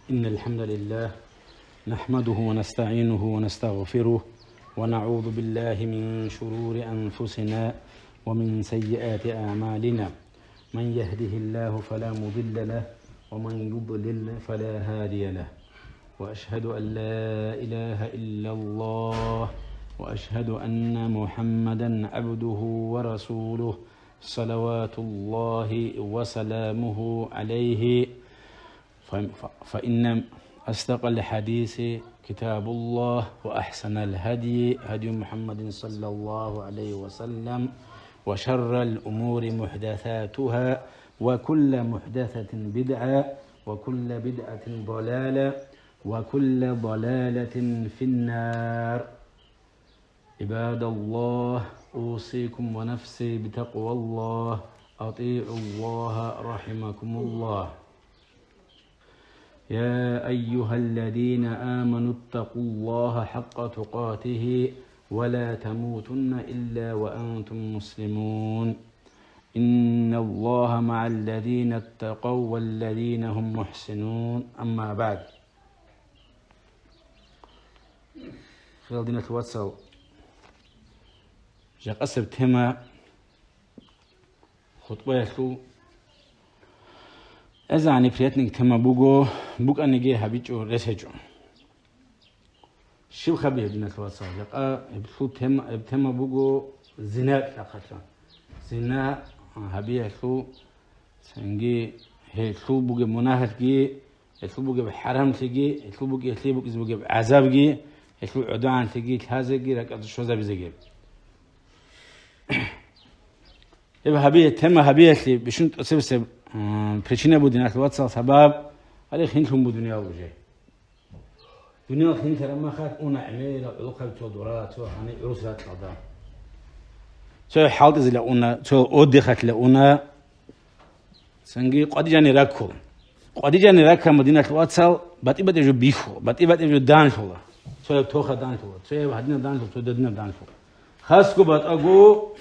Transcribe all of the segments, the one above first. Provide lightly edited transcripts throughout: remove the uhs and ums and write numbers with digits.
إن الحمد لله نحمده ونستعينه ونستغفره ونعوذ بالله من شرور أنفسنا ومن سيئات أعمالنا من يهده الله فلا مضل له ومن يضلل فلا هادي له وأشهد أن لا إله إلا الله وأشهد أن محمدا عبده ورسوله صلوات الله وسلامه عليه فإن أصدق الحديث كتاب الله وأحسن الهدي هدي محمد صلى الله عليه وسلم وشر الأمور محدثاتها وكل محدثة بدعة وكل بدعة ضلالة وكل ضلالة في النار. عباد الله أوصيكم ونفسي بتقوى الله أطيعوا الله رحمكم الله. يا أيها الذين آمنوا اتقوا الله حق تقاته ولا تموتن إلا وأنتم مسلمون. إن الله مع الذين اتقوا والذين هم محسنون. أما بعد، خلال دينة الواتساب جاء قصب تهمة خطبة يخلو إذا عني بريتنك تهمة بوغ أني هبيجو رسجو شو خبيه دينة الواتساب جاء تهمة بوغو زنا لقطة زنا هبيه يخلو سنجي هيخلو بوغ مناهر جي يخلو بوغ حرام تجي يخلو بوغ يخلو بوغ عذاب جي يخلو عدوان تجي كهذا جي ركض شو ذا بيزجي إذا هبيه تهمة هبيه اللي بشنت أسبب причина будинат ватсал сабаб али хинтум будуния уже дуния хинтера махат уна амела улхаб тодурат ва хани урусат қада чо халт изла уна чо одихат ла уна санги қадижани ракка будинат ватсал батибат жо бихо батибат жо даншола чо тоха даншола чо хадина даншола чо дадина даншола хаско бат агу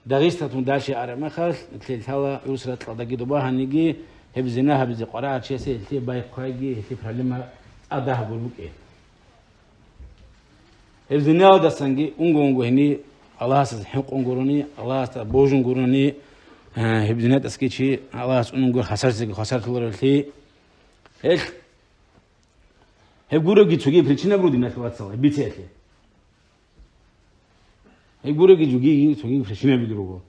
داغيستون داشي على مخال مثل هوا يوصلت لدقي دباها نيجي هبزناها بزي قراءة شيء تي باي قايجي تي فرلما أده بقولك إيه هبزناها ده سنجي أنغو هني الله سبحانه أنغورني الله سبحانه أنغورني هبزناها تسكي شيء الله سبحانه خسر تلورتي إيش هبقولك جتوجي بريشنا برودي نتوات سوا بيتياتي يقولك يجوجي تجيب في شمال بدروجو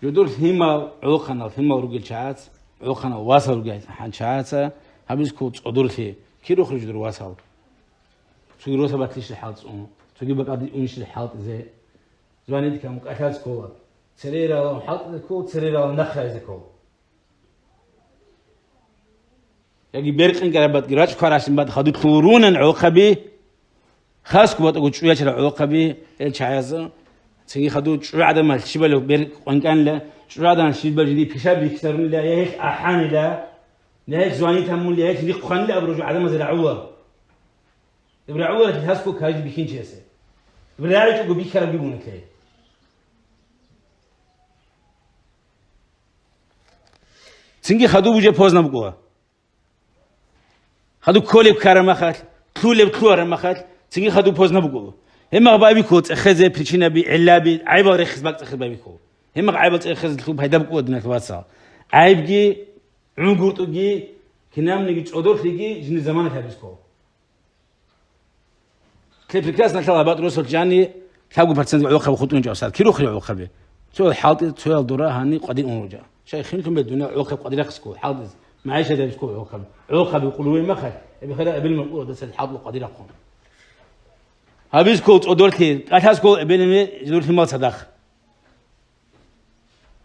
يدور هما عقنا رجل شعات عقنا واصل رجل حن شعات هبيز كوت أدور فيه كيلو خرج در واصل تجي روسا بتليش الحالت تجي بقى يمشي الحالت زوانيد كم أكاز كولا سريرة حالت كول سريرة نخرة زي كول يجي بيرقين كربات جراج كاراشين بعد خدوا كورونا عقبي خاص كوات أقول شوية شر عقبي الشعازة تيجي خدوا شو عدم الشبل بير وإن كان لا شو عدم الشبل جدي بيشاب يكسرون لا يهش أحان لا هيك زواني تهمون لا هيك ديك خان لا برجع عدم زي العوض العوض تهسكو كاج بيكين جالسة بالعالج أقول بيكرر بيبونه كله تيجي خدوا بوجه بوزنا بقوة خدوا كل بكرة مخات كل بكرة مخات تيجي خدوا بوزنا بقوة هم غبايبي كوت أخذ بريشنا بعلابي عيب ورخص بقى أخذ بايبي كوت هم عيب أخذ الكوب هيدا بقوة دنا الواتساب عيب جي عنقرط جي كنام نيجي تقدر تيجي جن زمان هذا بسكو كيف الكاس نطلع بعض رسول جاني تلاقوا برسنت علاقة وخطون جواسات كيلو خير علاقة به سؤال حاطط سؤال دورة هني قديم أمرجع شيء خلكم بالدنيا علاقة قديم رخصكو حاطط معيشة ده بسكو علاقة بيقولوا ما خد بخير قبل ما نقول ده الحاط قديم رقم هابيز كوت أدورتي أتحس كول بينما دورتي ما صدق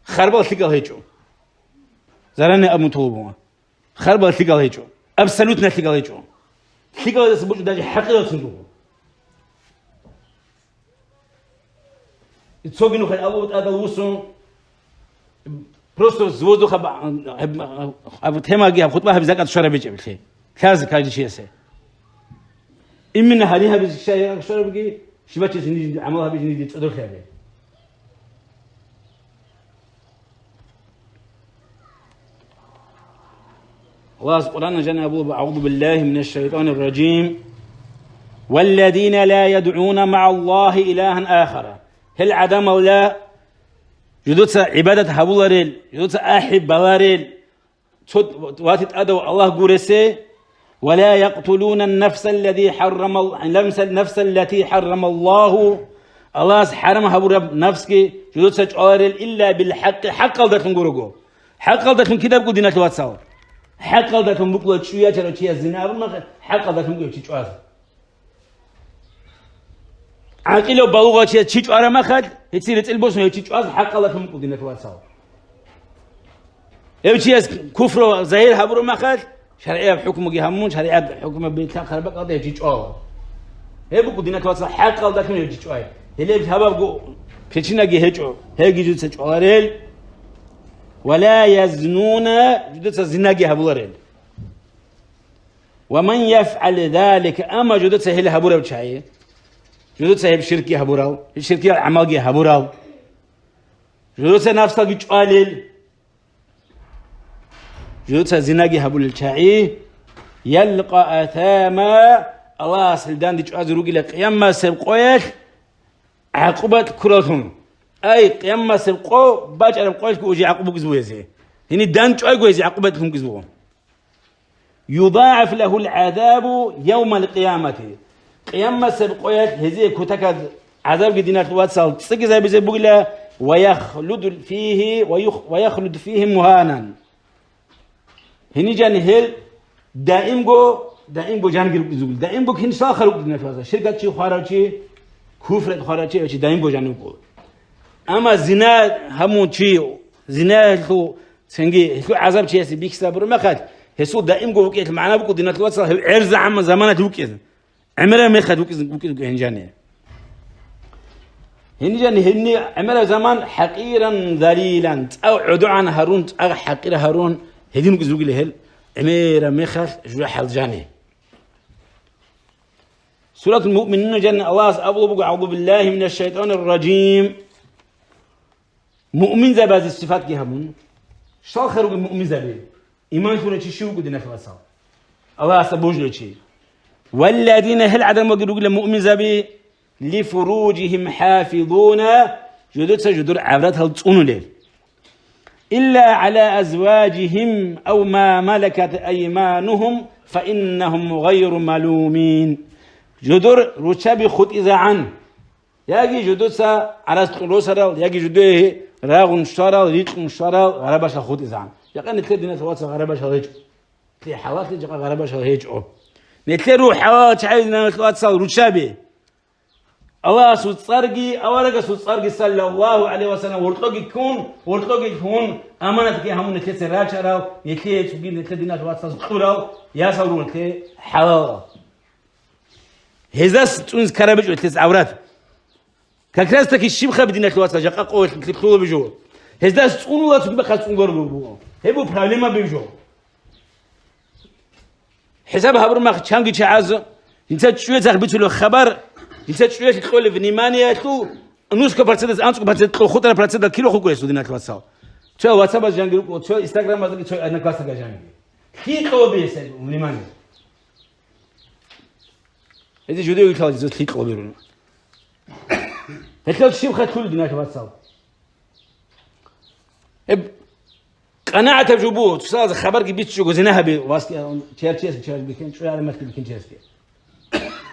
خربال ثقل هيجو زرنا أبو طوبه خربال ثقل هيجو أبسلوتنا ثقل هيجو ثقل ده سبوج ده حقيقة تنجو يتسوقينه خل أبو وصون بروستو زوجو خب أبو تهما جه خطبة بزكاة الشرب يجي بالخير كذا كذا شيء سه إمنا هذه بالشيء شو بقي شبكة سنيد عملها بيجي تقدر خيره الله القرآن جل أبوه أعوذ بالله من الشيطان الرجيم والذين لا يدعون مع الله إلها آخر هل عدم ولا جدوت عبادة هبولاريل جدوت أحب بلاريل واتت أدو الله قرسي ولا يقتلون النفس التي حرم النفس التي حرم الله حرم هبورب نفسك جدوت سجاريل إلا بالحق حق قلدتهم قرقو حق قلدتهم كده بقول دينات واتساو حق قلدتهم بقول شوية ترى شيء الزنا حق قلدتهم بقول شيء جواز عقيلو بالغة شيء جوارا ما خد يصير تلبس ما شيء جواز حق قلدتهم بقول دينات واتساو شيء كفر ظاهر هبورو ما خد شرعية بحكم جهمون شرعية بحكم بيتها خربك قضية شيء جوار هي بقول دينات واتساو حق قلدتهم شيء جوار هلي بهباب جو فيشنا جهجو هيجي جود سجاريل ولا يزنون جدت الزنا هبولارين ومن يفعل ذلك أما جدت هل هبورا بشاي جدت هل شركي هبورا الشركي عمل هبورا جدت نفسه جواليل جدت الزنا هبول الشاي يلقى أثاما الله سلدان دي جواز روجي لك يما سبقويش عقوبة كراتهم أي قيام سبقوا باجر مقولش كوجي عقوبة كزبويزه هني دانش أي كوجي عقوبتهم كزبوه يضاعف له العذاب يوم القيامة قيام سبقوا هذه كتكد عذاب قدينا واتسال تسقي زي بزي بقوله ويخلد فيه مهانا هني جان هل دائم جو جانجر بزول دائم جو كن شاخر قدينا واتسال شركة شيء خارجي كفر خارجي أشي دائم جو جانجر أما زنا همون شيء زنا هو سنجي هو عذاب شيء سبيك سابر ما خد هسوا دائم جو وكيل معنا بقول دينات الوصل عرض عم زمانه وكيل عمره ما خد وكيل هنجاني هني عمره زمان حقيرا ذليلا أو عدو عن هارون أو حقير هارون هدين كزوج له عمره ما خد جو حل جاني سورة المؤمنين جن الله أبو أعوذ بالله من الشيطان الرجيم مؤمن زباز الصفات كهمون شال خروج مؤمن زبي إيمان شو نشي شو قدنا خلاصا الله سبوج لشيء والذين هل عدم وجدوا مؤمن زبي لفروجهم حافظون جدر عورتها تصون ليل إلا على أزواجهم أو ما ملكت أيمانهم فإنهم غير ملومين جدر رتشبي خد إذا عن يجي جدوسا على الروسرال يجي جدوه راغون شرال ريتون شرال غرباش خود إذا عن يقال نتكلم نتواصل غرباش هيج في حالات اللي غرباش هيج نتلو حالات عايزنا نتواصل رتشبي الله سود صارجي أورجا سود صارجي صلى الله عليه وسلم ورتلقي يكون أمانة كي همون نتكلم راشرال نتكلم تبين نتكلم نتواصل قرال يا سورون نتكلم حلال هذا تونس كربج وتلس عورات كاكراستك الشبخة بدينا تلواتها جاقا قوة تلقلوا بجو هذا تقولوا لا تبقى خلصون قربوا هبو بروبليما بجو حسابها برما تشانجي تعز انت شويه تخبطوا له خبر انت شويه تقول في نيمانيا تو نوسكو بارتيدس انسكو بارتيدس خطره بارتيدس كيلو خو كويس دينا تلواتها تو واتساب جانجي تو انستغرام مازال تو انا كاسا جانجي كي قوبي سي نيمانيا هذه جوديو يطلع زوت كي قوبي هتلاقي شيء بخد كل دينات واتساب قناعة بجبوه تصاد خبر جبيت شو جزناها بواسطة تشيرشيس بيكين شو يعني مثل بيكين تشيرشيس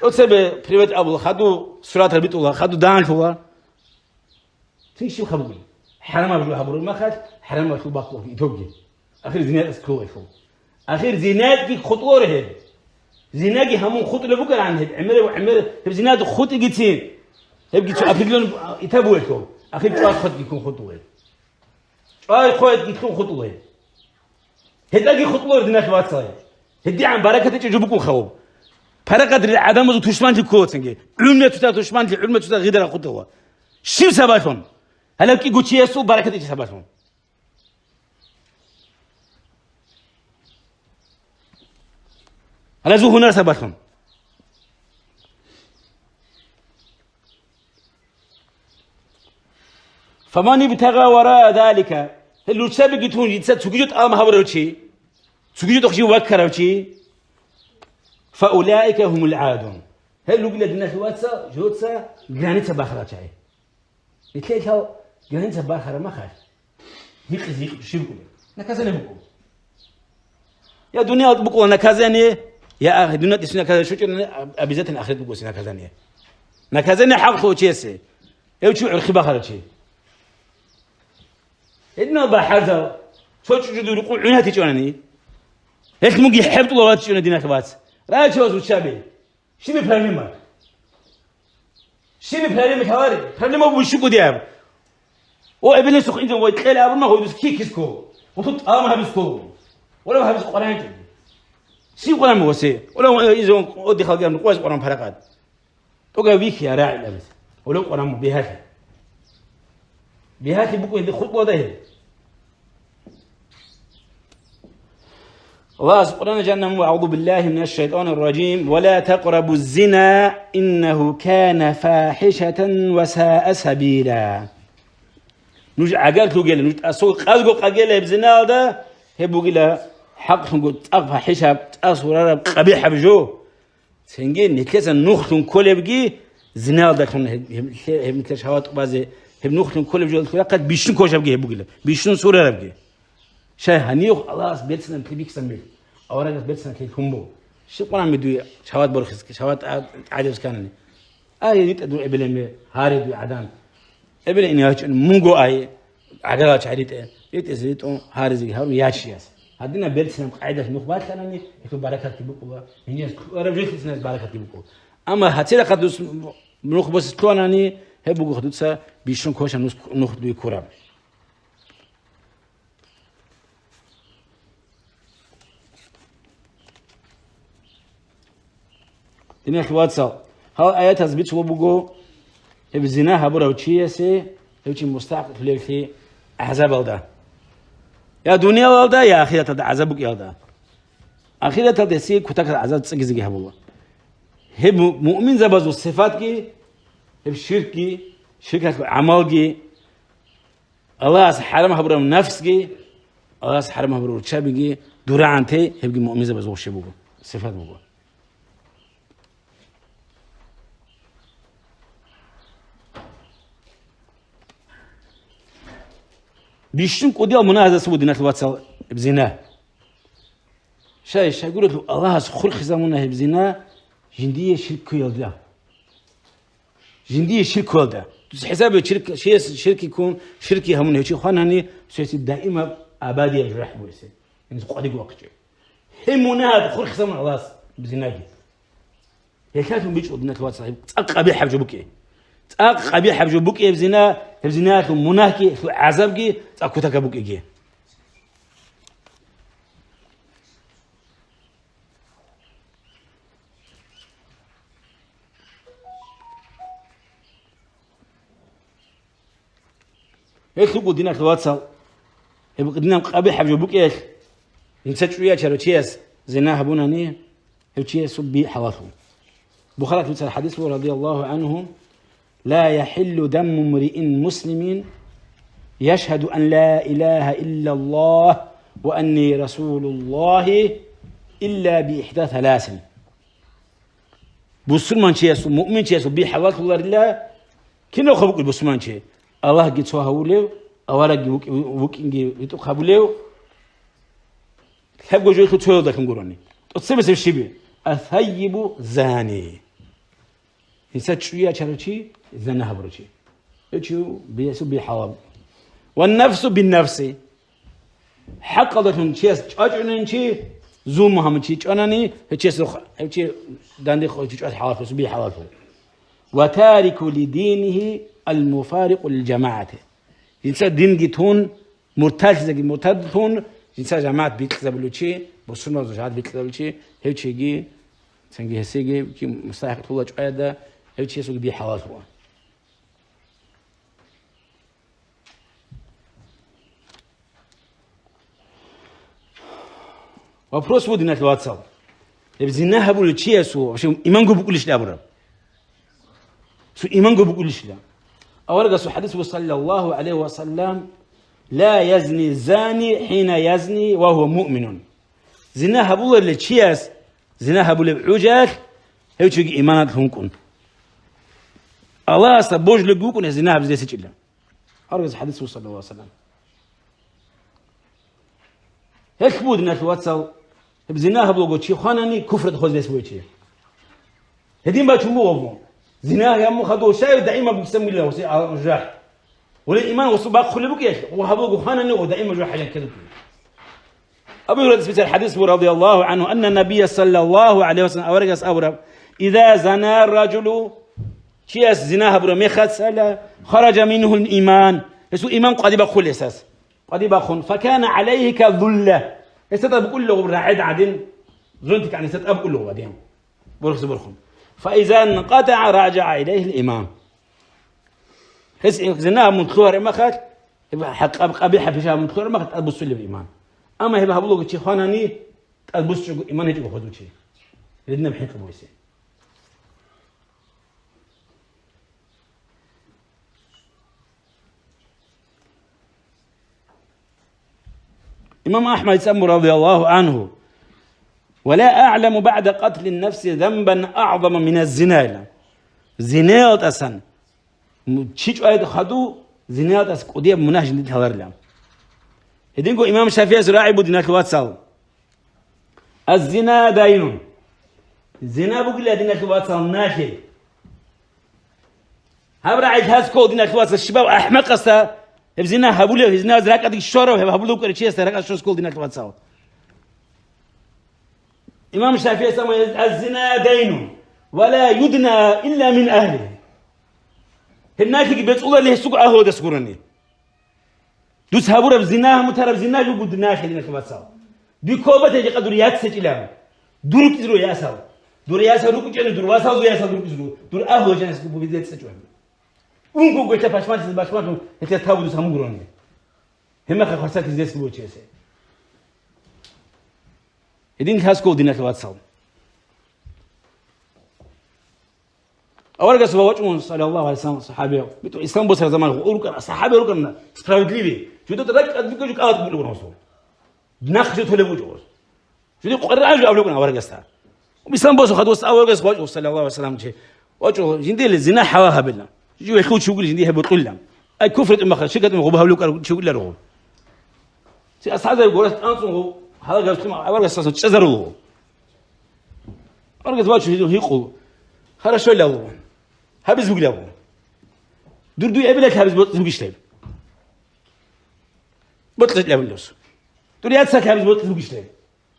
وتسبب بريفت أبو خدوا سرعة البيت الله خدوا دان هو في شيء خبري حرام بجوا خبروا ما خد حرام بجوا باقوا في توجي آخر زينات اسكوه فو آخر زينات في خطوة رهيب زينات همون خطوة لبكرة عنه عمره زينات خطوة جتين يبقى شو أبيلون يتابعوه أخي شو أخذ يكون خطوة شو أخذ يكون خطوة هتلاقي خطوة دينك واتساي هدي عن بركة تيجي بكون خوب بركة عدم وجود تشمان تكوت سنجي علمة تشمان علمة غير خطوة شو سببهم هلا كي قلت يسوع بركة تيجي سببهم هلا زو هنا سببهم فمن ابتغى وراء ذلك اللي تسبق تون يتسد سجود أم هبروشي سكوجي تخشي وكروشي فأولئك هم العادون هل لو قلنا الناس واتسا جوتسا جانيتها باخرة شيء يتلاقي هاو جانيتها باخرة ما خاش هيك شو بقول نكازني بقول يا دنيا بقول نكازني يا أخي دنيا تسمع كذا شو كنا أبيزات الآخرة بقول سنا كازني نكازني حق هو شيء يوشو عرخي باخرة شيء إنه بحذر شو تجدوا يقول عينها تجونني هيك ممكن يحبط والله تجون دينا كبات لا شو زوج شابي شو بيفهمي ما شو بيفهمي كهاري فهمي ما بوشو قديم وابن سوق عندهم ويتخيل أبو ما هو بس كيسكو وطط ما هبسكو ولا ما هبس قرآن شو قرآن موسى ولا إذا ودي خالقهم نقاش قرآن فرقات توقع بيك يا راعي لابس ولو قرآن بهاتي بكو يدي خطبة ده الله سبحانه جل أعوذ بالله من الشيطان الرجيم ولا تقربوا الزنا إنه كان فاحشة وساء سبيلا نوج عقلت له قال نوج أسوق قازقو قاقيله بزنا هذا هبو قيله حق نقول أقفى حشاب أصور قبيح بجو سنجين نتلسن نختم كل بقي زنا هذا كون هم مثل شهوات بعض هم نختم كل بجو قد بيشون كوش بقي هبو قيله بيشون سورة بقي شيء هنيو الله بيتنا بتبيك سميل أوراق بيتنا كي كمبو شو قرآن مدوي شهوات برخص شهوات عادي كانني يديت أدو إبلة هاري دو عدم إبلة إني أشون مونجو عقلات عديت يتزيدون هاري زي هارو ياشياس هادينا بيتنا قاعدة نخبات كانني يكتب بركات تبوكوا هني رجعت الناس بركات تبوكوا أما هتيلا قدوس نخبص تواناني هبوكوا خدوسا بيشون كوشا نخدوي كورام دنيا الواتساب هاو آيات هزبيت شو بقول الزنا هبورا وشيء هوشي مستحق في عذاب الله يا دنيا الله يا آخرة تدا عذابك يا الله آخرة تدا سي كتاك عذاب تسجزك يا الله هب مؤمن زبازو الصفات كي هب شركة عمل كي الله سحرم هبورا من نفس كي الله سحرم هبورا وشابي كي دورا عنتي هب مؤمن زبازو الشيء بقول صفات بقول بيشتم قديا منازع سودنا الواتساب بزنا شاي يقول له الله سخر خزامنا بزنا جندية شرك يلدا جندية شرك يلدا حساب شرك يكون شركي همون هيك خانني سويت دائما أبادي الجرح بويسه إن قديق وقت هم منازع خر خزامنا الله بزنا جي يكاتم بيج قدنا الواتساب أقرب حبجبك أقرب حبجبك بزنا مناهكي عذابكي أكو تكبوك إجي إيش تقول دينك الواتساب يبقى دينا قبيح بجوبك إيش إنسان شوية شرطيس زنا هبونا نيه هالشيء سبي حواثهم بخاري في الحديث رضي الله عنه لا يحل دم امرئ مسلم يشهد أن لا إله إلا الله وأني رسول الله إلا بإحدى ثلاث بسلمان شيء مؤمن شيء بحوالك الله الله كنا خبوك بسلمان شيء الله قد سواه وليه أورق وكينجي يتقبله خبوا جوي خطوة ذاك نقولني تصيب سب شيء الثيب زاني إنسان شوية شرطي زنا هبرشي يشو بيسوي حواب والنفس بالنفس حق ذاتهم شيء أجنن شيء زوم محمد شيء أناني هالشيء داندي خو شيء حواب سبي حواب وتارك لدينه المفارق للجماعة إنسان دين جتون مرتد تون إنسان جماعة بيتكذبوا شيء بسرنا زوجات بيتكذبوا شيء هالشيء جي سنجي هسيجي كي مستحق الله جايدا هالشيء سوي بيه حواب هو وبروس ودنا الواتساب يبزينها بقول شيء سو عشان إيمانكم بقولش لا برا سو إيمانكم بقولش لا أول قصة حديث صلى الله عليه وسلم لا يزني الزاني حين يزني وهو مؤمن زنا هبول اللي تشياس زنا هبول عجاج هيو تشوي إيمانات هنكون الله سبوج لجوكون زنا هبزي سجلا أرجع حديث صلى الله عليه وسلم هيك بود الناس واتسال بزنا هبول قوتشي خانني كفر تخوز بس بوتشي هدين بتشوفوا أبوه زنا يا مو خدوا شيء دائما بيسمي الله وسي رجاح والإيمان وصباق خلي بك يا وهبوا خانني ودائما رجاح حاجة كذا أبو هريرة في الحديث رضي الله عنه أن النبي صلى الله عليه وسلم أورجس أورب إذا زنا الرجل شيء زنا هبرو ميخات سلا خرج منه الإيمان يسوع إيمان قد يبقى أساس قد يبقى فكان عليه كذلة يستطيع بقول له رعد عدن زنتك يعني يستطيع بقول له بعدين برخم فإذا انقطع راجع إليه الإيمان حس زنا من خور مخات يبقى حق قبيح في شام من خور مخات أبص له الإيمان أما هبه بقول شيء خانني أبص إيمان يجي بخذوا شيء لأننا بحين كبويسه إمام أحمد يسمى رضي الله عنه ولا أعلم بعد قتل النفس ذنبا أعظم من الزنا زنايات أسن تشيج أيد خدو زنايات أس قدية مناهج نتهور لهم هدينكو إمام الشافعي زراعي بدينك واتسال الزنا دين الزنا بقول دينك واتسال ناشي هبرا عجهاز كو دينك واتسال الشباب أحمق أسا الزنا هبولة الزنا زراعك أديك الشورى هبولة كل شيء استرك أشوف كل دينك واتسال إمام الشافعي سمى الزنا دين ولا يدنى إلا من أهله الناس اللي بيتقول له سوق أهو ده سكرني دوس هبورة بزنا متهرب زنا جو بدناش اللي نكبت سوا دي كوبة تيجي قدر ياتسج إلهم دور كيزرو ياساو دور ياساو دور كيجنو دور واساو ياساو دور كيزرو دور أهو جنس بوبيدات سجون ونقول قلت باشمان هتي تابو دوس همغروني هم خاصة كيزيس بوتشي سه إدين خاص دينك نكبت سوا أول قصة وجهون صلى الله عليه وسلم صحابيه بتو إسلام بصير زمان أوركنا صحابي أوركنا سبرايدليبي شو ده ترك أديك جو كات بقول لكم هسه ناقش تقول لهم وجوه شو ده قرر أجو أقول لكم أول قصة وإسلام بصير خدوس أول قصة وجهه صلى الله عليه وسلم شيء وجهه جندي الزنا حواها بالله جو يخوض شو يقول جندي هبط لهم أي كفرة أم خش شقة أم غبها لوك شو يقول له سي أصحاب يقول أنصوا هذا قصة أول قصة تشزروا أول قصة وجهه يقول خلاص شو له هبز بقول له دور دوي قبلك هبز بقولش له بطلت له باللوس دور ياسك هبز بقولش له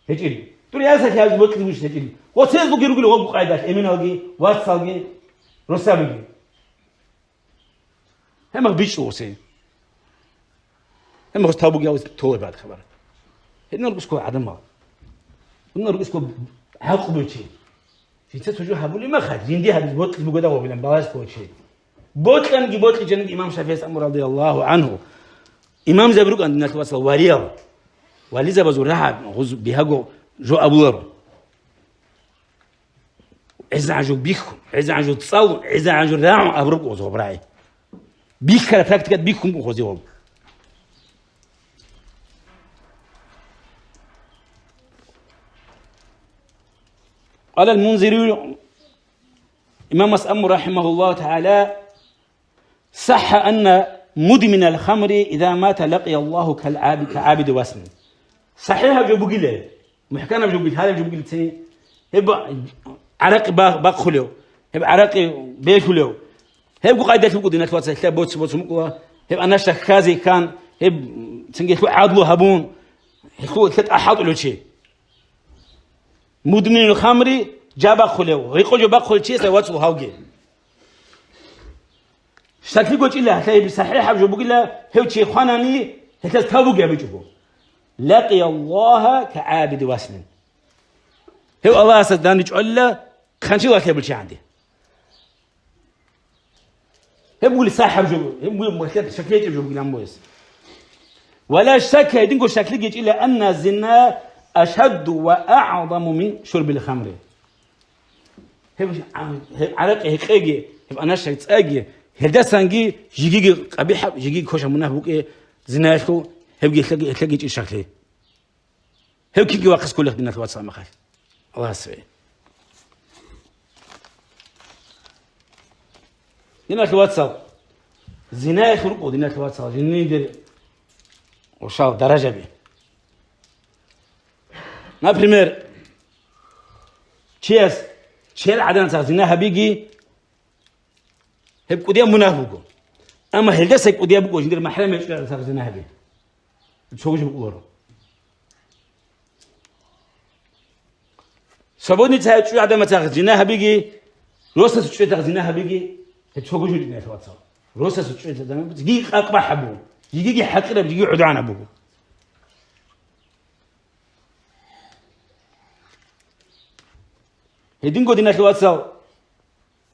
هجيلي دور ياسك هبز بقولش له هجيلي وتسيز بقول له هو قاعدات امين اوجي واتسالجي رسابجي هم بيشو وسي هم غتابو جاوز تو بعد خبر هنا رقصكو عدم هنا رقصكو حق بوتشي في تسوجو هبولي ما خد جندي هبز بوتل بقدا وبلن بالاس بوتشي بوتلن جبوتل جنب إمام شافعي أمر رضي الله عنه إمام زبروك عندنا توصل وريا ولي زبزو رحب غز بيهجو جو أبولر عز عجو بيخو عز عجو تصاو عز عجو راعو أبروك وزو براي بيخ كلا تكت بيخهم وخزيهم قال المنذري إمام أمر رحمه الله تعالى صح أن مدمن الخمر إذا مات لقي الله كعابد وسم صحيح جو بقيله محكمة جو بقيل هذا جو بقيل تاني هب عرق باخلو هب عرق بيخلو هب قاعدة تقول دينك واتس لا بوتس مقوى هب أنا شخازي كان هب سنجت عادلو هبون هو ثلاث أحد له شيء مدمن الخمر جاب خلو ريقو جو باخل شيء سواتسو هاوجي شكلي قلت إلا هتلاقي بصحيح جو بقول له هو شيء خانني هتلاقي تابو جاب يجيبه لقي الله كعابد وسن هو الله صدقني تقول له خان شو أكيد بالشيء عندي هو بقول صاحب جو هو بقول مختلف شكلي جو بقول أمبوس ولا شك يدينكو شكلي قلت إلا أن الزنا أشد وأعظم من شرب الخمر هو عرق هيك هو أنا شكت أجي هذا سانجي جيجي قبيحة جيجي خوش منه بوك زناشكو هبجي تلاقي الشكل هل كي واقص كل خدنا الواتساب ما خاش الله يسوي دينا الواتساب زنا يخرق ودينا الواتساب جنين دير وشاو درجة بي ما بريمير تشيس شيل عدن صار زنا هبيجي هب قديا منافقو أما هل جسك قديا بقول جندير محرم يشتغل صار زنا هبي تشوفش بقوله سبوني تاعي شو عدم صار زنا هبيجي روسة شو صار زنا هبيجي تشوفش جدنا الواتساب روسة شو صار تجي أقبح حبو يجي حقيقة بيجي عدوان أبوه هدين قدنا الواتساب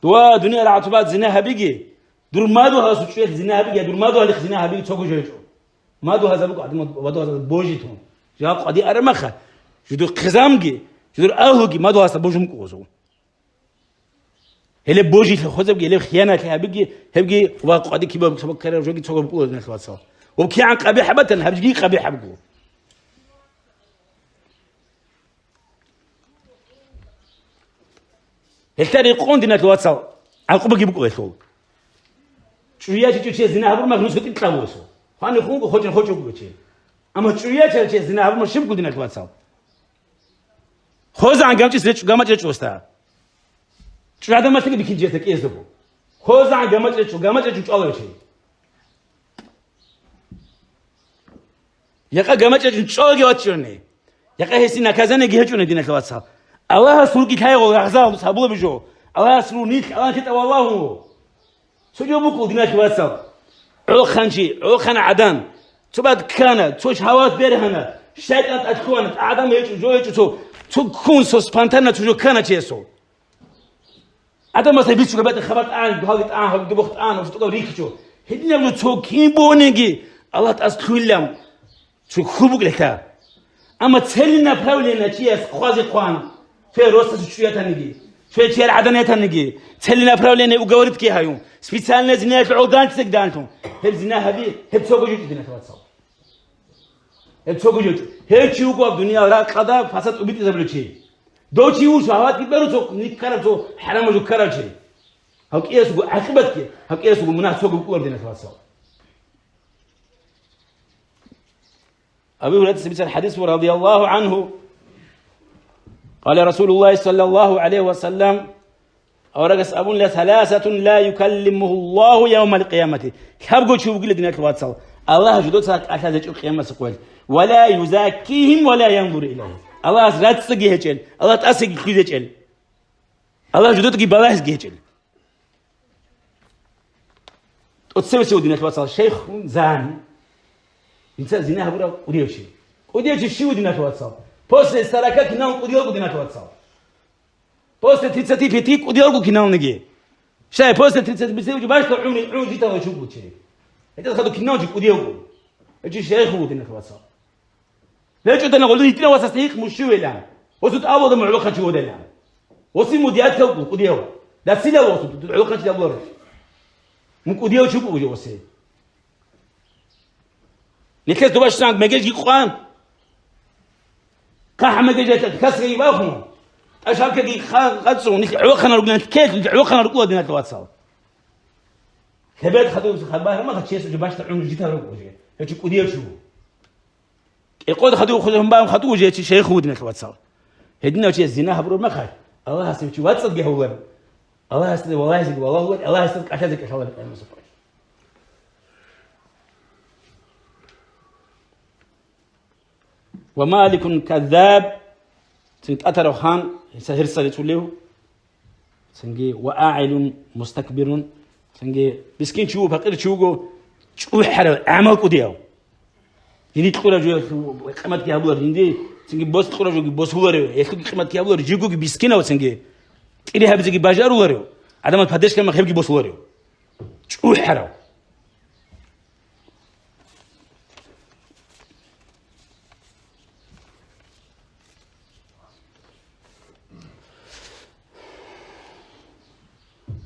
دوا دنيا العتبات زنا هبيجي دور ما دو هذا سوتشيت زنا هبيجي دور ما دو هذا زنا هبيجي تشوفوا جيجو ما دو هذا بقى ما دو هذا بوجيتهم جاب قدي أرمخة جدور خزامجي جدور أهوجي ما دو هذا بوجم كوزو هلا بوجيت خزامجي هلا خيانة هبيجي هبيجي وقدي كيبا سبب كرر جوجي تشوفوا بقول زنا الواتساب وبكي عن قبيح بتن هبيجي قبيح بقول التاري يقون دينا الواتساب عقب يجيبوا قيسوا شوية شيء زنا هبر ما خلص كتير تلاوسوا خاني خونك خوجن خوجو قوتشي أما شوية شيء زنا هبر ما شيء بقول دينا الواتساب خوز عن جامتي سليش جامت ليش وستا شو هذا ما تيجي بكين جيتك إيه زبو خوز عن جامت ليش الله شيء يقا جامت ليش الله جواتشوني يقا هسينا كذا نجيه جوني دينا الواتساب الله سلوك تاعي وغزال صابوله بجو الله سلونيك الله كتاب والله سجوا بكو ديناك واتساب عو خان عدن تبعد كانت توش هوات بيرهنا شيطان أتكون عدم يجو جو يجو تو كون سو سبانتانا تجو كانت يسوع عدم ما سيبيش شو قبل خبرت عن بهذا عن هذا جبخت عن وش تقول ريكشو هدينا بلو تو كين بونيجي الله تأسكولهم شو خبوك لتا أما تسلنا بحولنا تياس خوازي قوان في روسة شوية تنجي شوية شيء عدنية تنجي تسلنا بحولنا وجورت كي هايون سبيتسالنا زناية العودان تسقدانتهم هل زنا هبي هل تسوق جوت دينا تواتساب هل تسوق جوت هل تشوفوا الدنيا راك قدا فساد وبيت زبلة شيء دو تشوفوا شهوات كبروا تو نكرر تو حرام جو كرر شيء هاك إيه سوق عقبت كي هاك إيه سوق مناح سوق بقول دينا تواتساب أبي هريرة سبيت الحديث رضي الله عنه قال رسول الله صلى الله عليه وسلم أورجس أبون ثلاثة لا يكلمه الله يوم القيامة كابقول شو بقول دينك الواتساب الله جدوت أشهد أن القيامة سقول ولا يزكيهم ولا ينظر إليهم الله لا تسقيه هجل الله تأسق كذا هجل الله جدوت كي بلاش هجل وتسوي دينك الواتساب شيخ زاني إنسان زنا برا وديوشي شو دينك الواتساب بوست استراكك نام وديوكو دينك الواتساب بوست تيتساتي فيتيك وديوكو كنام نجي شاي بوست تيتساتي بيسوي باش عون جيتا وشوفو شيء انت تاخذ كنام جيك وديوكو اجي شيخ هو دينك الواتساب ليش انت نقول لي تنا وساسيك مش شو الان وسط ابو ده معلوقه شو ده الان وسي موديات وديو لا سيلا وسط معلوقه شو ده ممكن وديو شوفو وجو وسي نكاس دوباش سانك ما جاش يقوان كاح ما جاش كسر يباهم أشهر كذي خدسوا نك عوقنا رجلنا كيف عوقنا رجوع دينا الواتساب كبير خدوه ما خد شيء سجى باش تعون جيتها رجوع هيك كودير شو يقول خدوهم بام خدوه جيت شيء خود دينا الواتساب هدينا وشيء زنا هبرو ما خاي الله هسي شو واتساب جهول الله هسي والله هسي والله الله هسي عشان ذيك شغله ومالك كذاب سنتأثر خان سهر صليت له سنجي وأعل مستكبر سنجي بسكين شو فقير شو حر عمل كدياو يدي تقول جو قيمة كيابور يدي سنجي بوس تقول جو بوس هو ريو يخلي قيمة كيابور جيجو بسكين أو سنجي إلي هذا زي باجر هو ريو عدم الفدش كم خيب بوس هو ريو شو حر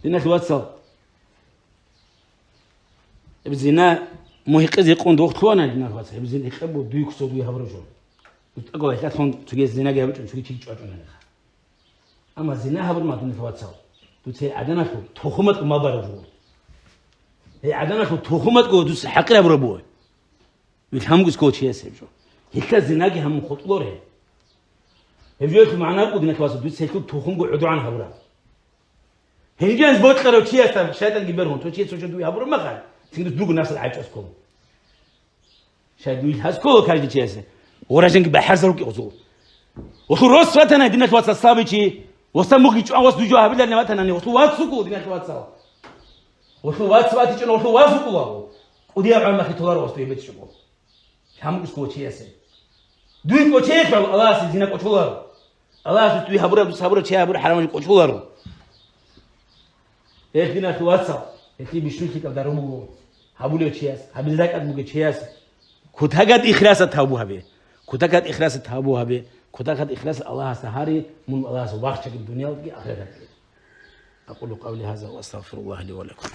دينك الواتساب بزنا مهيقز يقون دوخت كوانا دينك الواتساب بزنا يقبو دويك صدو يهبرجون أقول لك هون تجي الزنا جابت تجي تيجي تجوا جناها أما الزنا هبل ما توني تواتساو تقول عدنا شو تخمت ما برجو هي عدنا شو تخمت جو دوس حقيقة بربوه يفهم جزء كوتشي يسيبجو هيك الزنا جي هم خطوره هبجوك معنا قدنا تواسو دوس هيك تخم جو عدو عن هبرة هنجي أنت بوت كارو تشي أستم شايدن جبرهم تو تشي سوشو دوي هبرة ما خال تيجي تدوق نفس العيش أسكو شايد دوي هسكو كارج تشي أسه ورجعك بحرزه كي أزور وخروج فتنا دينا تواتس الصابيتي وسموك يجوا وسط جوا هبلا نمتنا ني وخروج سكو دينا تواتس وخروج سباتي جلو وخروج سكو ودي أعمل ما خطوار وسط يبيت شكو هم كسكو تشي أسه دوي كوتشي فعل الله سيدنا كوتشولار الله سيدوي هبرة بس هبرة تشي هبرة حرام كوتشولار إيه دينا تواتس إيه بيشوفي كم دارمو هبولي تشي أس هبل ذاك أدمو تشي أس كتاجت إخلاص تهابوها به كتاجت إخلاص تهابوها به كتاجت إخلاص الله سهاري من الله سبحانه الدنيا وآخرتها أقول قولي هذا وأستغفر الله لي ولكم